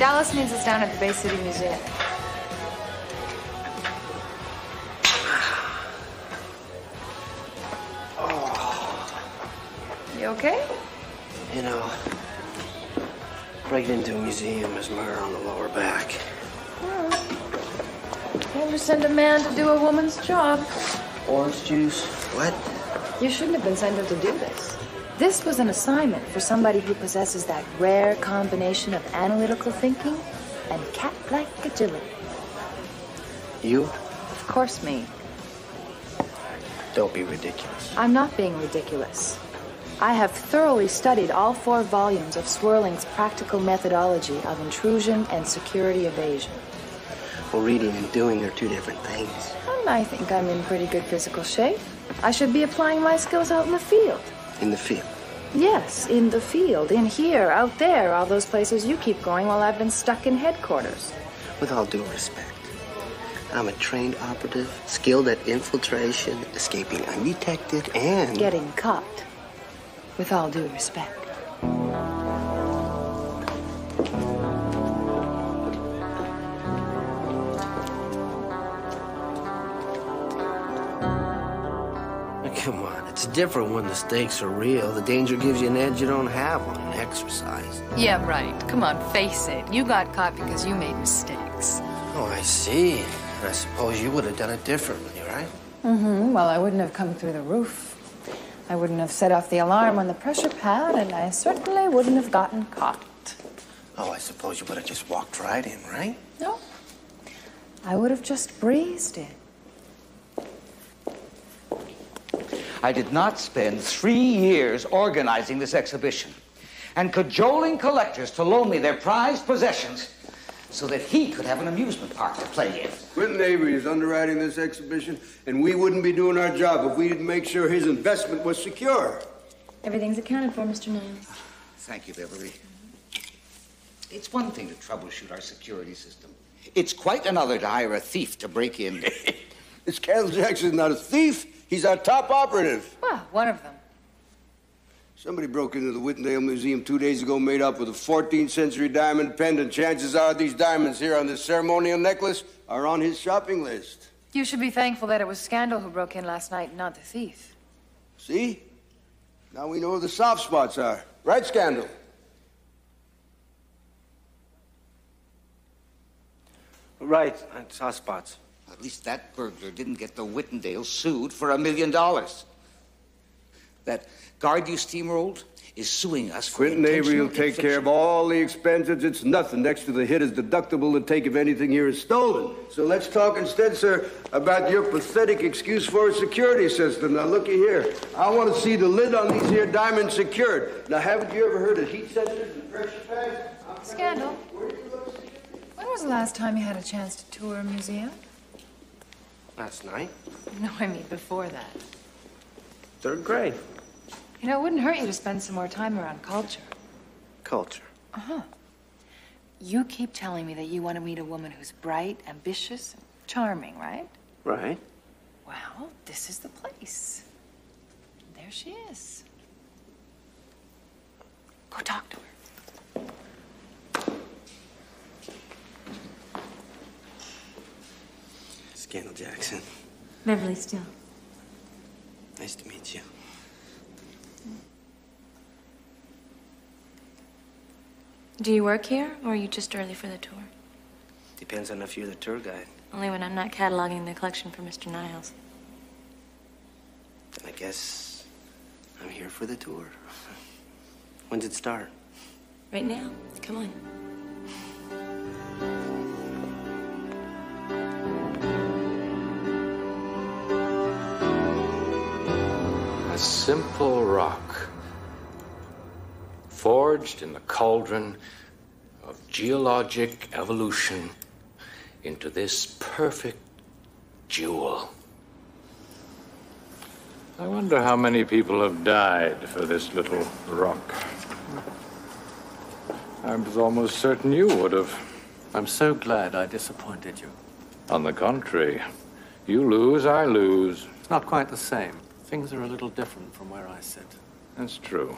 Dallas needs us down at the Bay City Museum. You okay? You know, breaking into a museum is murder on the lower back. Never send a man to do a woman's job. Orange juice? What? You shouldn't have been sent here to do this. This was an assignment for somebody who possesses that rare combination of analytical thinking and cat-like agility. You? Of course, me. Don't be ridiculous. I'm not being ridiculous. I have thoroughly studied all 4 volumes of Swirling's practical methodology of intrusion and security evasion. Well, reading and doing are 2 different things. And I think I'm in pretty good physical shape. I should be applying my skills out in the field. In the field? Yes, in the field. In here, out there, all those places you keep going while I've been stuck in headquarters. With all due respect, I'm a trained operative, skilled at infiltration, escaping undetected, and... getting caught. With all due respect. Come on, it's different when the stakes are real. The danger gives you an edge you don't have on an exercise. Yeah, right. Come on, face it. You got caught because you made mistakes. Oh, I see. I suppose you would have done it differently, right? Mm-hmm. Well, I wouldn't have come through the roof. I wouldn't have set off the alarm on the pressure pad, and I certainly wouldn't have gotten caught. Oh, I suppose you would have just walked right in, right? No. I would have just breezed in. I did not spend 3 years organizing this exhibition and cajoling collectors to loan me their prized possessions so that he could have an amusement park to play in. Quentin Avery is underwriting this exhibition, and we wouldn't be doing our job if we didn't make sure his investment was secure. Everything's accounted for, Mr. Niles. Thank you, Beverly. It's one thing to troubleshoot our security system. It's quite another to hire a thief to break in. This Candle Jackson's not a thief. He's our top operative. Well, one of them. Somebody broke into the Whitendale Museum 2 days ago made up with a 14th century diamond pendant. Chances are these diamonds here on this ceremonial necklace are on his shopping list. You should be thankful that it was Scandal who broke in last night, not the thief. See? Now we know where the soft spots are. Right, Scandal? Right, soft spots. At least that burglar didn't get the Whitendale sued for $1 million. That guard you steamrolled is suing us for Quentin Avery will take care of all the expenses. It's nothing next to the hit is deductible to take if anything here is stolen. So let's talk instead, sir, about your pathetic excuse for a security system. Now, looky here. I want to see the lid on these here diamonds secured. Now, haven't you ever heard of heat sensors and pressure pads? Scandal. When was the last time you had a chance to tour a museum? Last night? No, I mean before that. 3rd grade. You know, it wouldn't hurt you to spend some more time around culture. Culture. Uh-huh. You keep telling me that you want to meet a woman who's bright, ambitious, and charming, right? Right. Well, this is the place. There she is. Go talk to her. Candle Jackson. Beverly Steele. Nice to meet you. Do you work here, or are you just early for the tour? Depends on if you're the tour guide. Only when I'm not cataloging the collection for Mr. Niles. Then I guess I'm here for the tour. When's it start? Right now. Come on. A simple rock, forged in the cauldron of geologic evolution into this perfect jewel. I wonder how many people have died for this little rock. I was almost certain you would have. I'm so glad I disappointed you. On the contrary, you lose, I lose. It's not quite the same. Things are a little different from where I sit. That's true.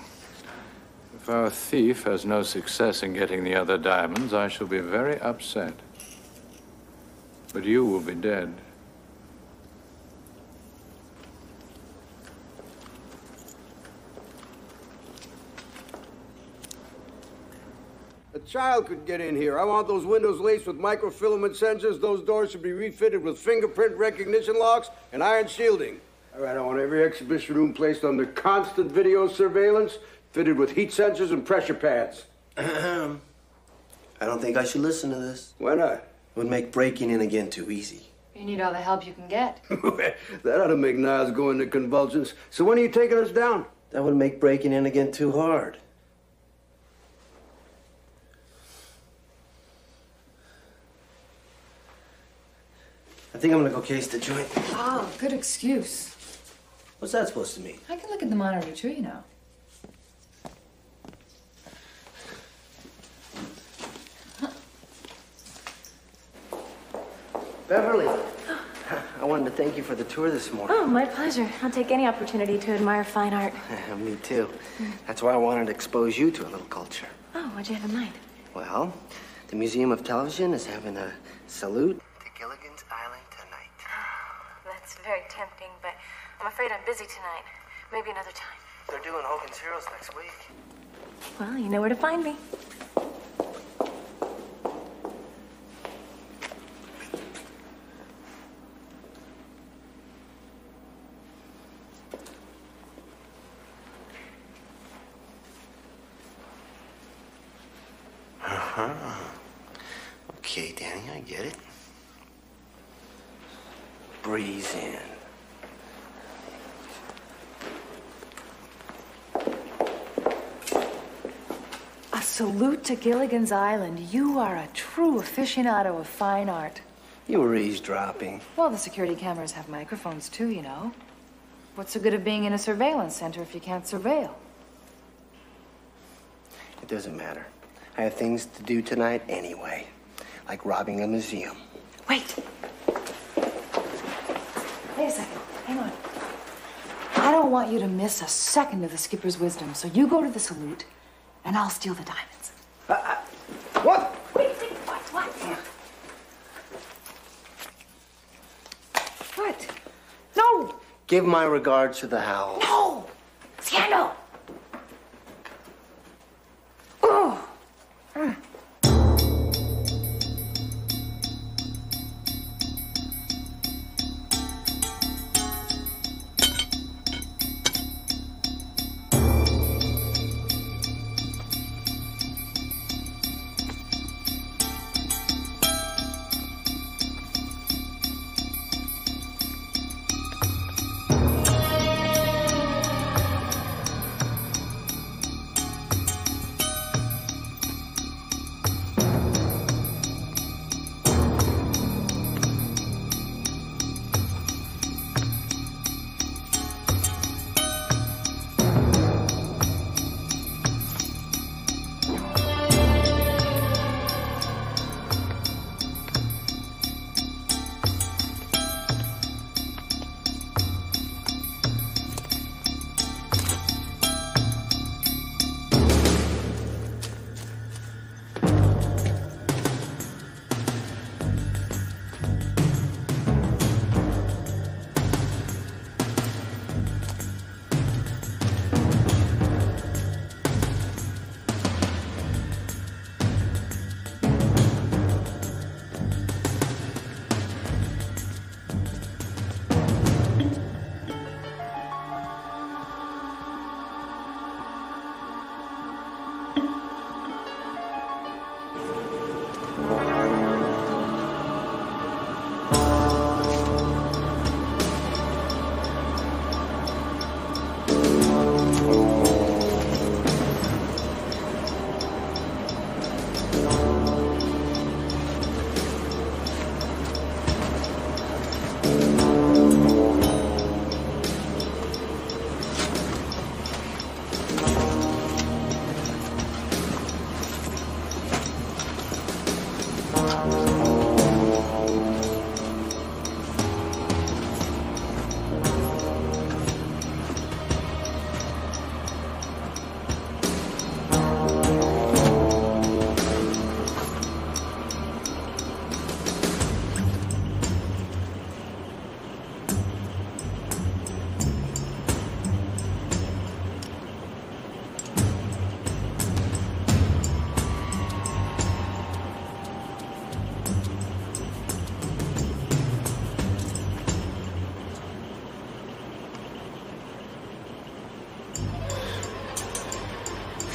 If our thief has no success in getting the other diamonds, I shall be very upset. But you will be dead. A child could get in here. I want those windows laced with microfilament sensors. Those doors should be refitted with fingerprint recognition locks and iron shielding. All right, I want every exhibition room placed under constant video surveillance, fitted with heat sensors and pressure pads. I don't think I should listen to this. Why not? It would make breaking in again too easy. You need all the help you can get. That ought to make Niles go into convulsions. So when are you taking us down? That would make breaking in again too hard. I think I'm gonna go case the joint. Oh, good excuse. What's that supposed to mean? I can look at the monitor too, you know. Beverly, I wanted to thank you for the tour this morning. Oh, my pleasure. I'll take any opportunity to admire fine art. Me too. That's why I wanted to expose you to a little culture. Oh, what'd you have in mind? Well, the Museum of Television is having a salute to Gilligan's Island tonight. That's very tempting, but I'm afraid I'm busy tonight. Maybe another time. They're doing Hogan's Heroes next week. Well, you know where to find me. Okay, Danny, I get it. Breathe in. A salute to Gilligan's Island. You are a true aficionado of fine art. You were eavesdropping. Well, the security cameras have microphones too, you know. What's the good of being in a surveillance center if you can't surveil? It doesn't matter. I have things to do tonight anyway, like robbing a museum. Wait. Wait a second. Hang on. I don't want you to miss a second of the skipper's wisdom, so you go to the salute, and I'll steal the diamonds. What? Wait, what? What? No! Give my regards to the Howells. No! Scandal! Oh!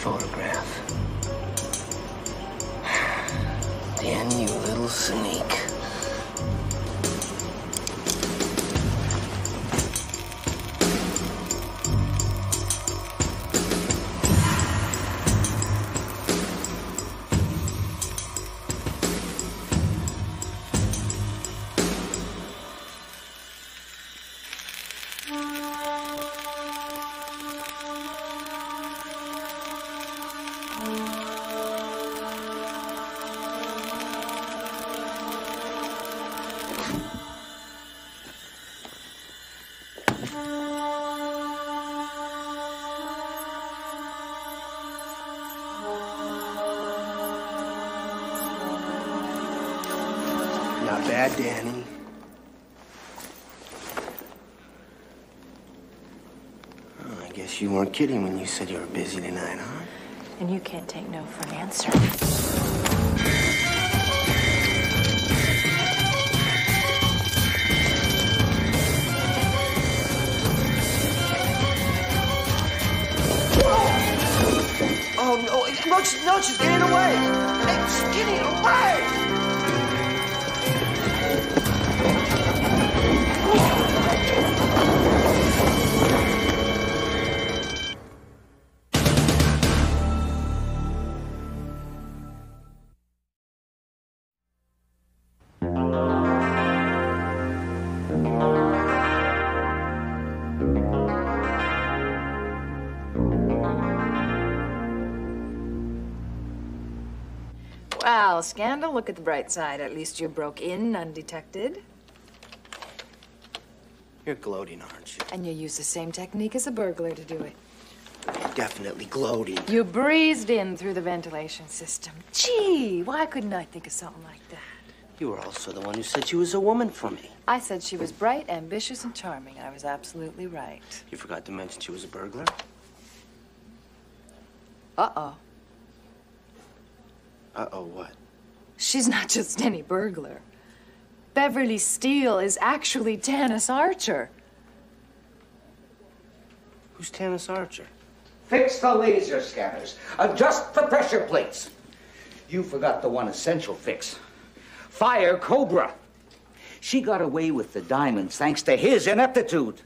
photograph. Danny, you little sneak. Not bad, Danny. Oh, I guess you weren't kidding when you said you were busy tonight, huh? And you can't take no for an answer. Oh, no, she's getting away! Hey, she's getting away! Well, scandal, look at the bright side. At least you broke in undetected. You're gloating, aren't you? And you used the same technique as a burglar to do it. Definitely gloating. You breezed in through the ventilation system. Gee, why couldn't I think of something like that? You were also the one who said she was a woman for me. I said she was bright, ambitious, and charming. I was absolutely right. You forgot to mention she was a burglar? Uh-oh. Uh-oh, what? She's not just any burglar. Beverly Steele is actually Tanis Archer. Who's Tanis Archer? Fix the laser scanners. Adjust the pressure plates. You forgot the one essential fix. Fire Cobra. She got away with the diamonds thanks to his ineptitude.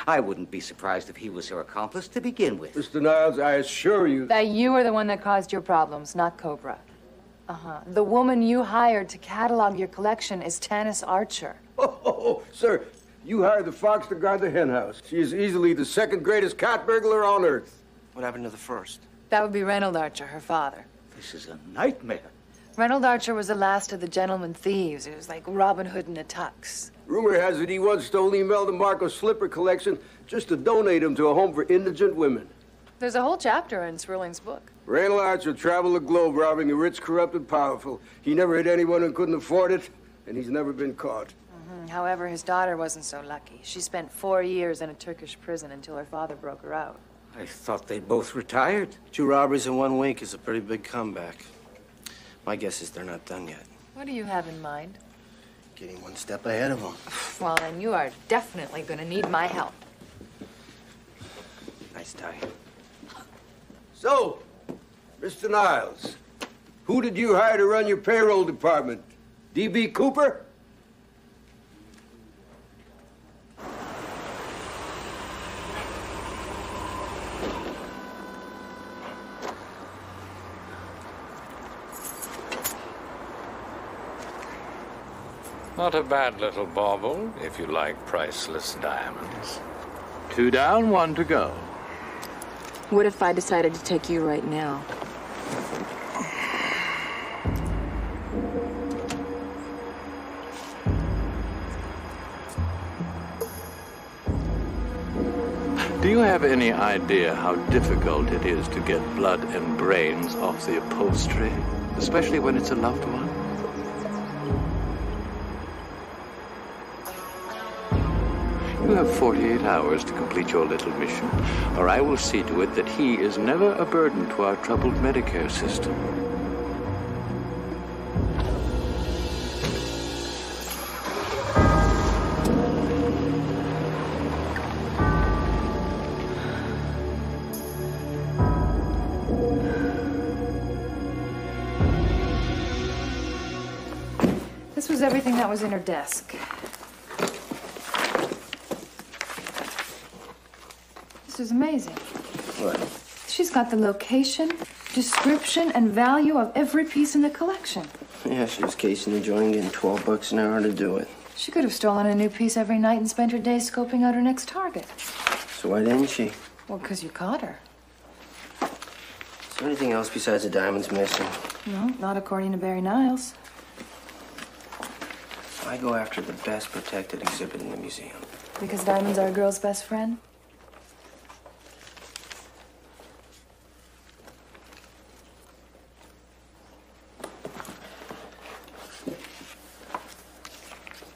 I wouldn't be surprised if he was her accomplice to begin with. Mr. Niles, I assure you... That you are the one that caused your problems, not Cobra. The woman you hired to catalog your collection is Tanis Archer. Oh, sir, you hired the fox to guard the hen house. She is easily the second greatest cat burglar on Earth. What happened to the first? That would be Reynold Archer, her father. This is a nightmare. Reynold Archer was the last of the gentleman thieves. It was like Robin Hood in a tux. Rumor has it he once stole Imelda Marco's slipper collection just to donate them to a home for indigent women. There's a whole chapter in Swirling's book. Reynold Archer traveled the globe robbing the rich, corrupt, and powerful. He never hit anyone who couldn't afford it, and he's never been caught. However, his daughter wasn't so lucky. She spent 4 years in a Turkish prison until her father broke her out. I thought they both retired. 2 robberies in 1 week is a pretty big comeback. My guess is they're not done yet. What do you have in mind? Getting 1 step ahead of them. Well, then you are definitely going to need my help. Nice tie. So, Mr. Niles, who did you hire to run your payroll department? D.B. Cooper? Not a bad little bauble, if you like priceless diamonds. 2 down, 1 to go. What if I decided to take you right now? Do you have any idea how difficult it is to get blood and brains off the upholstery, especially when it's a loved one? You have 48 hours to complete your little mission, or I will see to it that he is never a burden to our troubled Medicare system. was everything that was in her desk. This is amazing. What? She's got the location, description, and value of every piece in the collection. Yeah, she was casing the joint, getting $12 an hour to do it. She could have stolen a new piece every night and spent her days scoping out her next target. So why didn't she? Well, because you caught her. Is there anything else besides the diamonds missing? No, not according to Barry Niles. I go after the best protected exhibit in the museum. Because diamonds are a girl's best friend?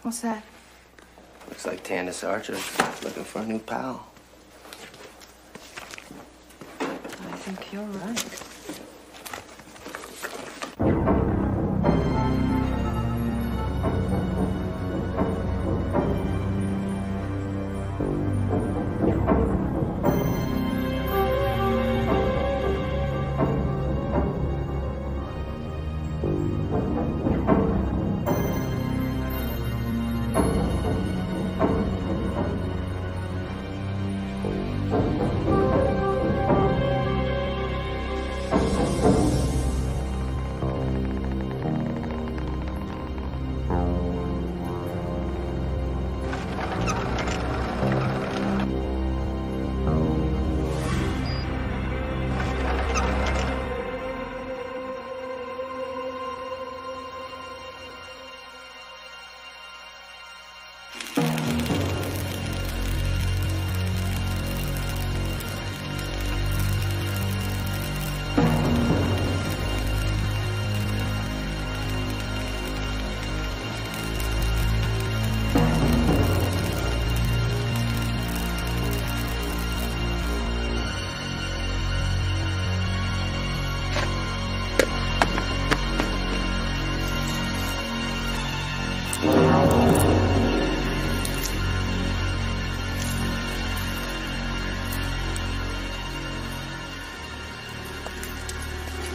What's that? Looks like Candace Archer's looking for a new pal. I think you're right.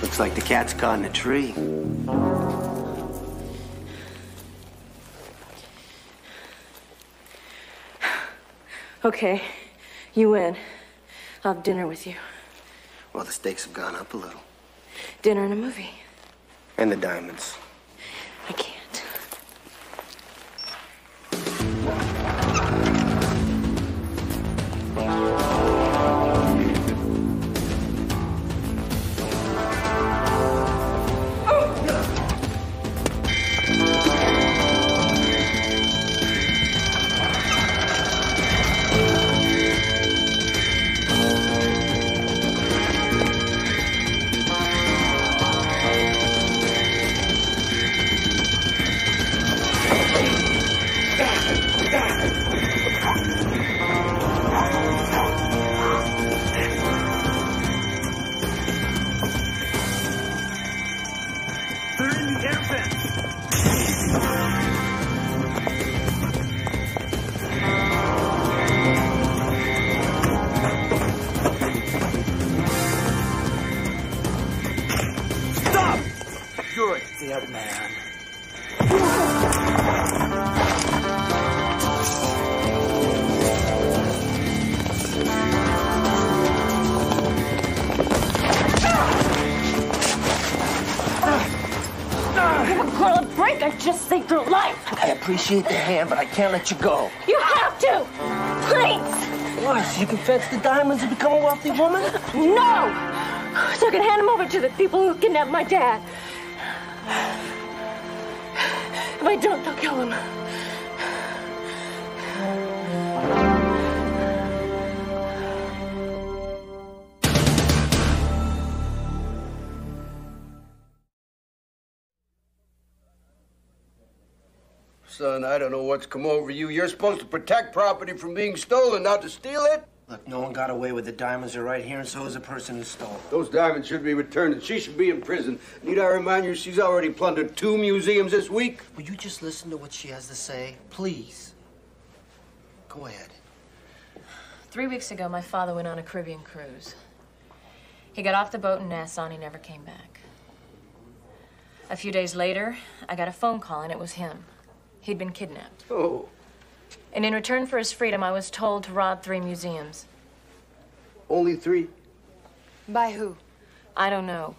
Looks like the cat's caught in a tree. Okay, you win. I'll have dinner with you. Well, the stakes have gone up a little. Dinner and a movie. And the diamonds. I can't. I appreciate the hand, but I can't let you go. You have to! Please! Why? So you can fetch the diamonds and become a wealthy woman? No! So I can hand them over to the people who kidnapped my dad. If I don't, they'll kill him. Son, I don't know what's come over you. You're supposed to protect property from being stolen, not to steal it. Look, no one got away with the diamonds. Are right here, and so is the person who stole them. Those diamonds should be returned, and she should be in prison. Need I remind you, she's already plundered 2 museums this week? Will you just listen to what she has to say? Please. Go ahead. 3 weeks ago, my father went on a Caribbean cruise. He got off the boat in Nassau and he never came back. A few days later, I got a phone call, and it was him. He'd been kidnapped. Oh. And in return for his freedom, I was told to rob 3 museums. Only 3? By who? I don't know.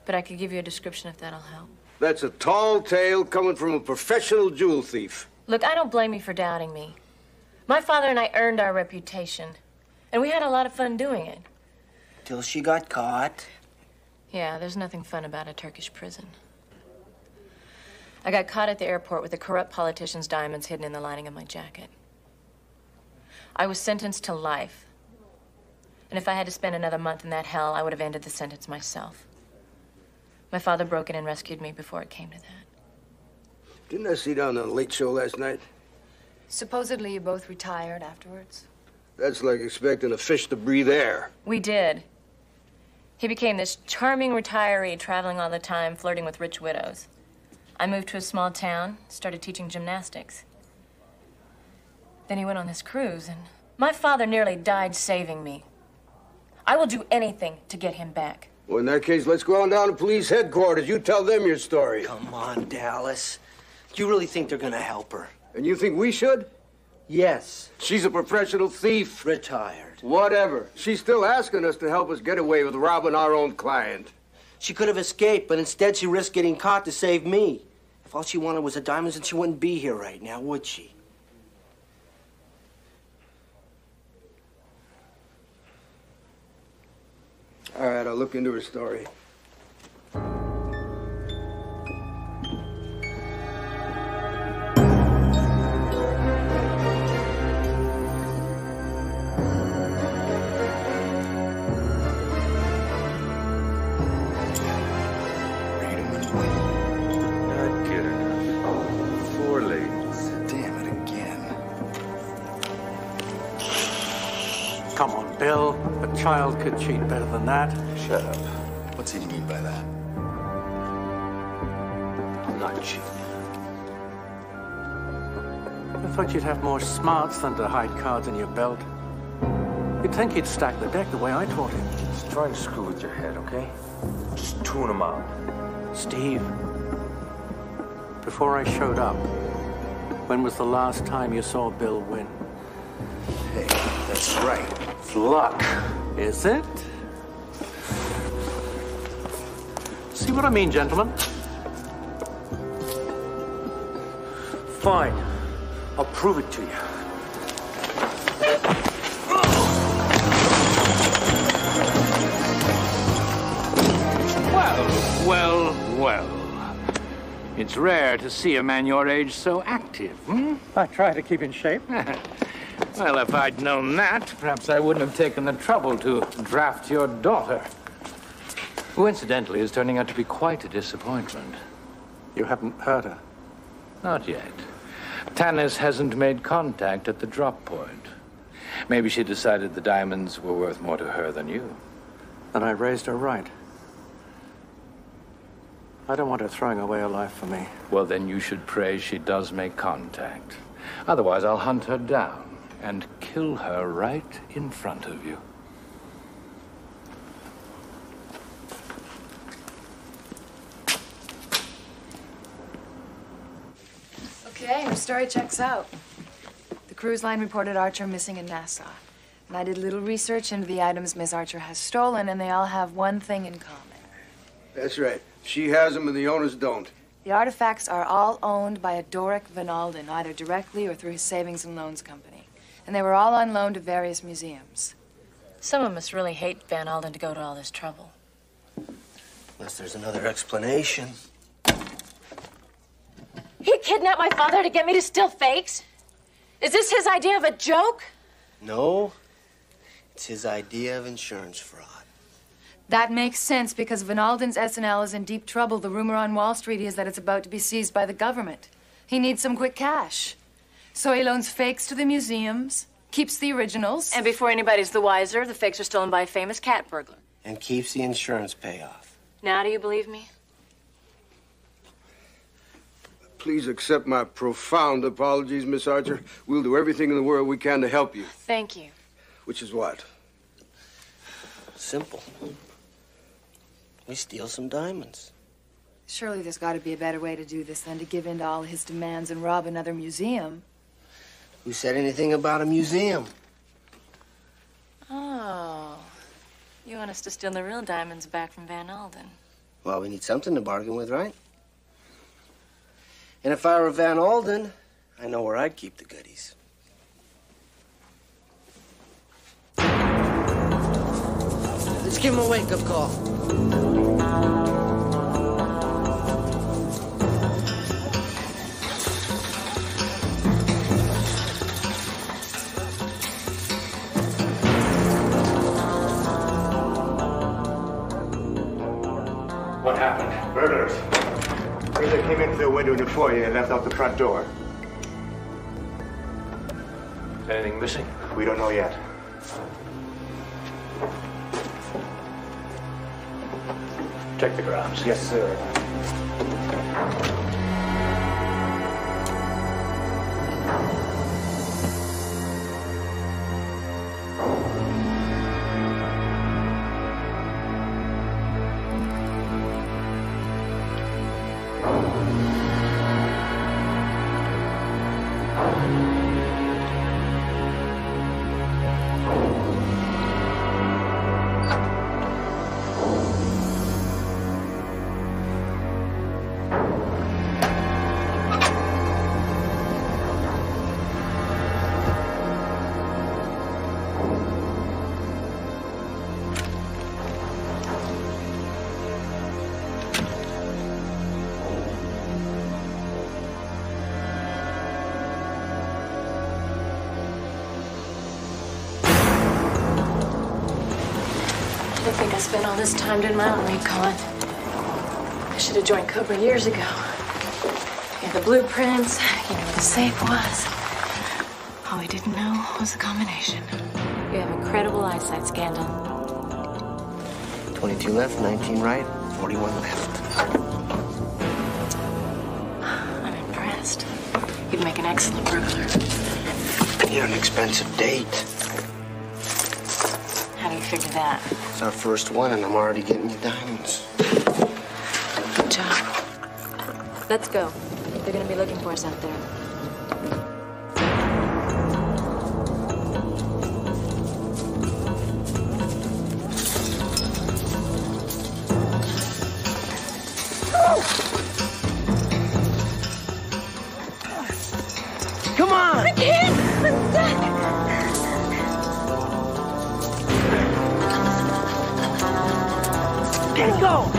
But I could give you a description if that'll help. That's a tall tale coming from a professional jewel thief. Look, I don't blame you for doubting me. My father and I earned our reputation, and we had a lot of fun doing it. Till she got caught. Yeah, there's nothing fun about a Turkish prison. I got caught at the airport with a corrupt politician's diamonds hidden in the lining of my jacket. I was sentenced to life. And if I had to spend another month in that hell, I would have ended the sentence myself. My father broke in and rescued me before it came to that. Didn't I see down on the Late Show last night? Supposedly you both retired afterwards. That's like expecting a fish to breathe air. We did. He became this charming retiree, traveling all the time, flirting with rich widows. I moved to a small town, started teaching gymnastics. Then he went on this cruise, and my father nearly died saving me. I will do anything to get him back. Well, in that case, let's go on down to police headquarters. You tell them your story. Come on, Dallas. Do you really think they're gonna help her? And you think we should? Yes. She's a professional thief. Retired. Whatever. She's still asking us to help us get away with robbing our own client. She could have escaped, but instead she risked getting caught to save me. If all she wanted was the diamonds, then she wouldn't be here right now, would she? All right, I'll look into her story. Come on, Bill. A child could cheat better than that. Shut up. What's he mean by that? I'm not cheating. I thought you'd have more smarts than to hide cards in your belt. You'd think he'd stack the deck the way I taught him. He's trying to screw with your head, okay? Just tune him out. Steve, before I showed up, when was the last time you saw Bill win? Hey, that's right. It's luck. Is it? See what I mean, gentlemen? Fine. I'll prove it to you. Well. It's rare to see a man your age so active, hmm? I try to keep in shape. Well, if I'd known that, perhaps I wouldn't have taken the trouble to draft your daughter. Who, incidentally, is turning out to be quite a disappointment. You haven't hurt her? Not yet. Tanis hasn't made contact at the drop point. Maybe she decided the diamonds were worth more to her than you. And I raised her right. I don't want her throwing away her life for me. Well, then you should pray she does make contact. Otherwise, I'll hunt her down and kill her right in front of you. Okay, her story checks out. The cruise line reported Archer missing in Nassau. And I did a little research into the items Miss Archer has stolen, and they all have one thing in common. That's right. She has them and the owners don't. The artifacts are all owned by a Doric Van Alden, either directly or through his savings and loans company. And they were all on loan to various museums. Someone must really hate Van Alden to go to all this trouble. Unless there's another explanation. He kidnapped my father to get me to steal fakes? Is this his idea of a joke? No. It's his idea of insurance fraud. That makes sense because Van Alden's S&L is in deep trouble. The rumor on Wall Street is that it's about to be seized by the government. He needs some quick cash. So he loans fakes to the museums, keeps the originals. And before anybody's the wiser, the fakes are stolen by a famous cat burglar. And keeps the insurance payoff. Now do you believe me? Please accept my profound apologies, Miss Archer. We'll do everything in the world we can to help you. Thank you. Which is what? Simple. We steal some diamonds. Surely there's got to be a better way to do this than to give in to all his demands and rob another museum. Who said anything about a museum? Oh. You want us to steal the real diamonds back from Van Alden? Well, we need something to bargain with, right? And if I were Van Alden, I know where I'd keep the goodies. Let's give him a wake-up call. What happened? Burglars. Burglar came in through a window in the foyer and left out the front door. Anything missing? We don't know yet. Check the grounds. Yes, sir. I think I spent all this time doing my own recon. I should have joined Cobra years ago. You had the blueprints, you knew where the safe was. All we didn't know was the combination. You have incredible eyesight, Scandal. 22 left, 19 right, 41 left. I'm impressed. You'd make an excellent burglar. You're an expensive date. How do you figure that? It's our first one, and I'm already getting you diamonds. Good job. Let's go. They're gonna be looking for us out there. Come on! I can't! I'm stuck! Get go!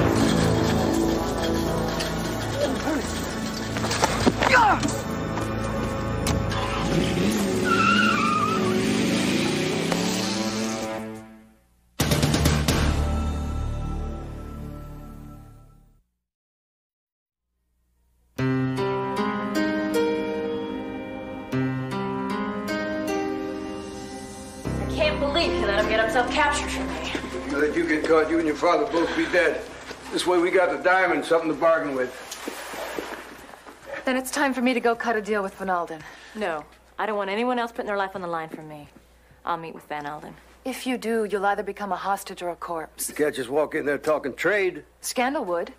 I can't believe he let him get himself captured for me. If you let you get caught, you and your father both be dead. This way we got the diamonds, something to bargain with. Then it's time for me to go cut a deal with Van Alden. No, I don't want anyone else putting their life on the line for me. I'll meet with Van Alden. If you do, you'll either become a hostage or a corpse. You can't just walk in there talking trade. Scandal would.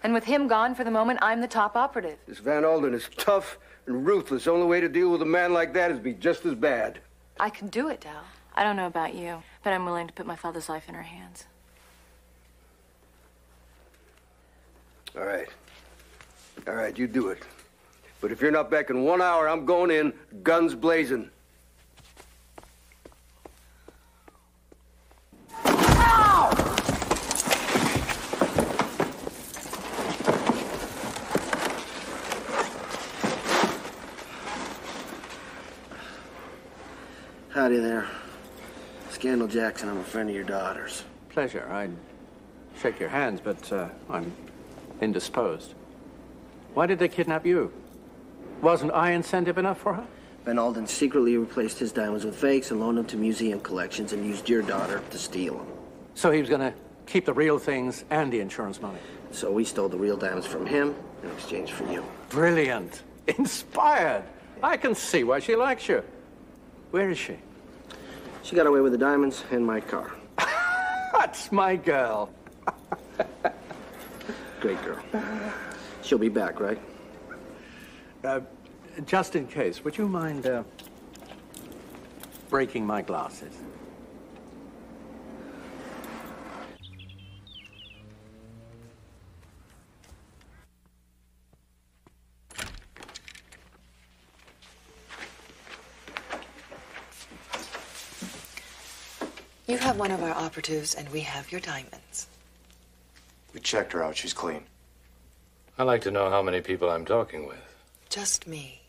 And with him gone for the moment, I'm the top operative. This Van Alden is tough and ruthless. The only way to deal with a man like that is to be just as bad. I can do it, Dal. I don't know about you, but I'm willing to put my father's life in her hands. All right. All right, you do it. But if you're not back in 1 hour, I'm going in, guns blazing. Howdy there. Scandal Jackson, I'm a friend of your daughter's. Pleasure. I'd shake your hands, but I'm indisposed. Why did they kidnap you? Wasn't I incentive enough for her? Van Alden secretly replaced his diamonds with fakes and loaned them to museum collections and used your daughter to steal them. So he was going to keep the real things and the insurance money. So we stole the real diamonds from him in exchange for you. Brilliant. Inspired. I can see why she likes you. Where is she? She got away with the diamonds in my car. That's my girl. Great girl. She'll be back, right? Just in case, would you mind breaking my glasses? You have one of our operatives, and we have your diamonds. We checked her out. She's clean. I'd like to know how many people I'm talking with. Just me.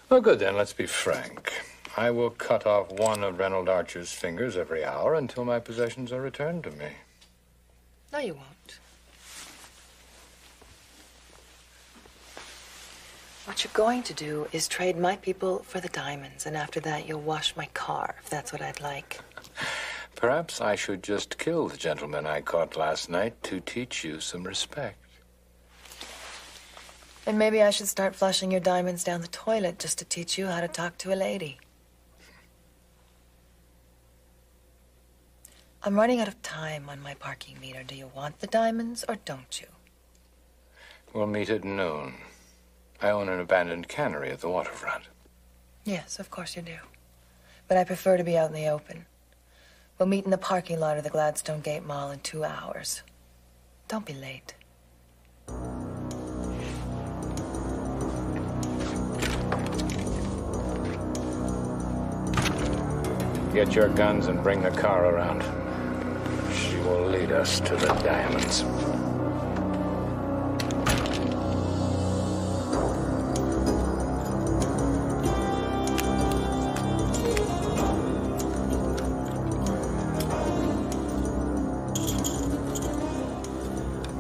Well, good then. Let's be frank. I will cut off one of Reynold Archer's fingers every hour until my possessions are returned to me. No, you won't. What you're going to do is trade my people for the diamonds, and after that you'll wash my car, if that's what I'd like. Perhaps I should just kill the gentleman I caught last night to teach you some respect. And maybe I should start flushing your diamonds down the toilet just to teach you how to talk to a lady. I'm running out of time on my parking meter. Do you want the diamonds or don't you? We'll meet at noon. I own an abandoned cannery at the waterfront. Yes, of course you do. But I prefer to be out in the open. We'll meet in the parking lot of the Gladstone Gate Mall in 2 hours. Don't be late. Get your guns and bring the car around. She will lead us to the diamonds.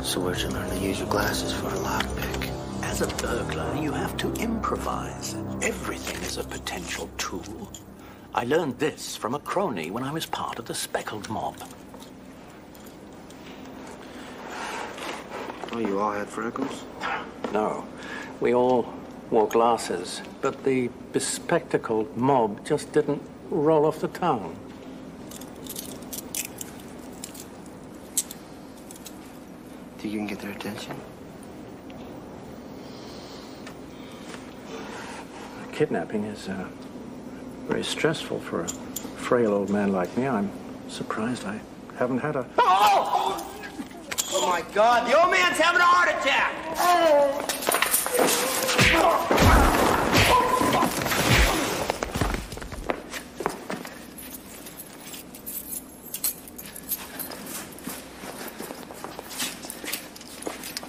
So where'd you learn to use your glasses for a lockpick? As a burglar, you have to improvise. Everything is a potential tool. I learned this from a crony when I was part of the speckled mob. Oh, you all had freckles? No. We all wore glasses, but the bespectacled mob just didn't roll off the tongue. Think you can get their attention? Kidnapping is very stressful for a frail old man like me. I'm surprised I haven't had a... Oh my God, the old man's having a heart attack!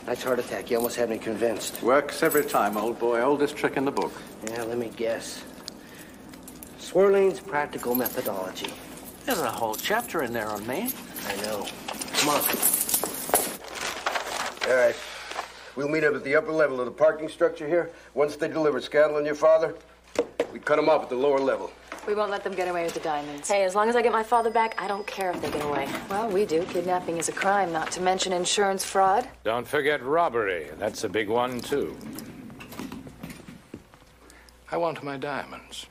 Nice heart attack. You almost had me convinced. Works every time, old boy. Oldest trick in the book. Yeah, let me guess. Swirling's practical methodology. There's a whole chapter in there on me. I know. Come on. All right. We'll meet up at the upper level of the parking structure here. Once they deliver scandal on your father, we cut him off at the lower level. We won't let them get away with the diamonds. Hey, as long as I get my father back, I don't care if they get away. Well, we do. Kidnapping is a crime, not to mention insurance fraud. Don't forget robbery. That's a big one, too. I want my diamonds.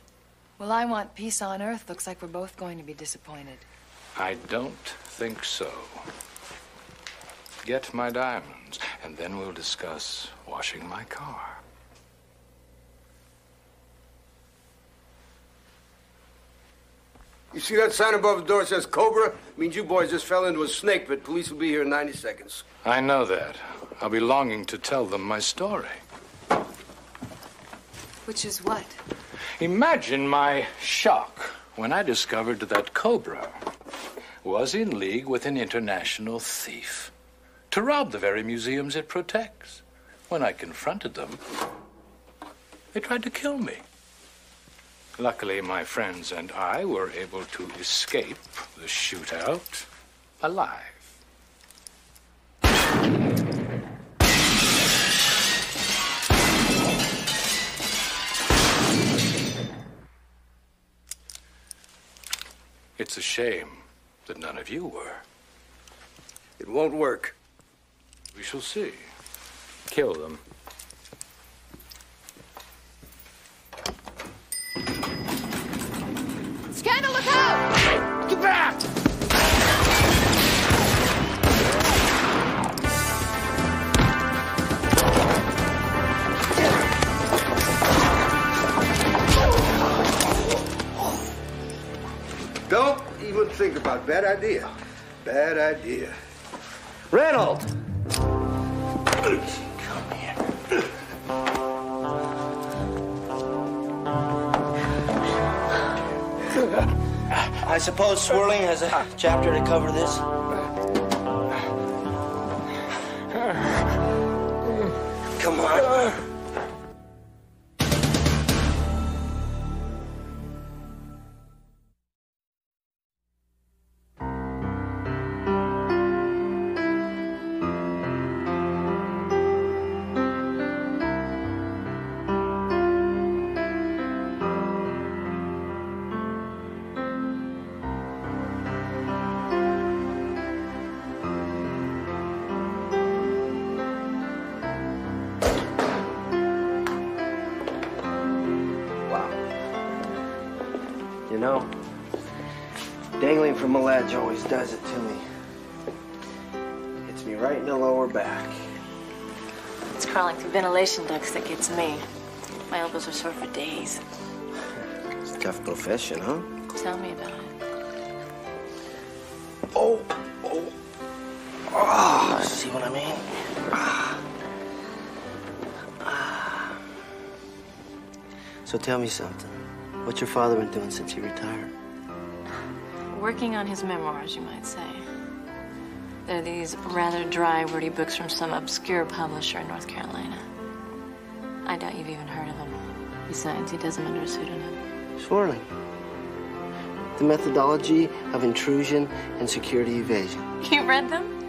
Well, I want peace on Earth. Looks like we're both going to be disappointed. I don't think so. Get my diamonds, and then we'll discuss washing my car. You see that sign above the door that says Cobra? Means you boys just fell into a snake pit. Police will be here in 90 seconds. I know that. I'll be longing to tell them my story. Which is what? Imagine my shock when I discovered that Cobra was in league with an international thief to rob the very museums it protects. When I confronted them, they tried to kill me. Luckily, my friends and I were able to escape the shootout alive. It's a shame that none of you were. It won't work. We shall see. Kill them. Scandal, look out! Get back! even think about. Bad idea. Bad idea. Reynold! Come here. I suppose Swirling has a chapter to cover this. Come on. You know, dangling from a ledge always does it to me. Hits me right in the lower back. It's crawling through ventilation ducts that gets me. My elbows are sore for days. It's a tough profession, huh? Tell me about it. Oh. See what I mean? So tell me something. What's your father been doing since he retired? Working on his memoirs, you might say. They're these rather dry, wordy books from some obscure publisher in North Carolina. I doubt you've even heard of him. Besides, he does them under a pseudonym. Swirling. The methodology of intrusion and security evasion. You read them?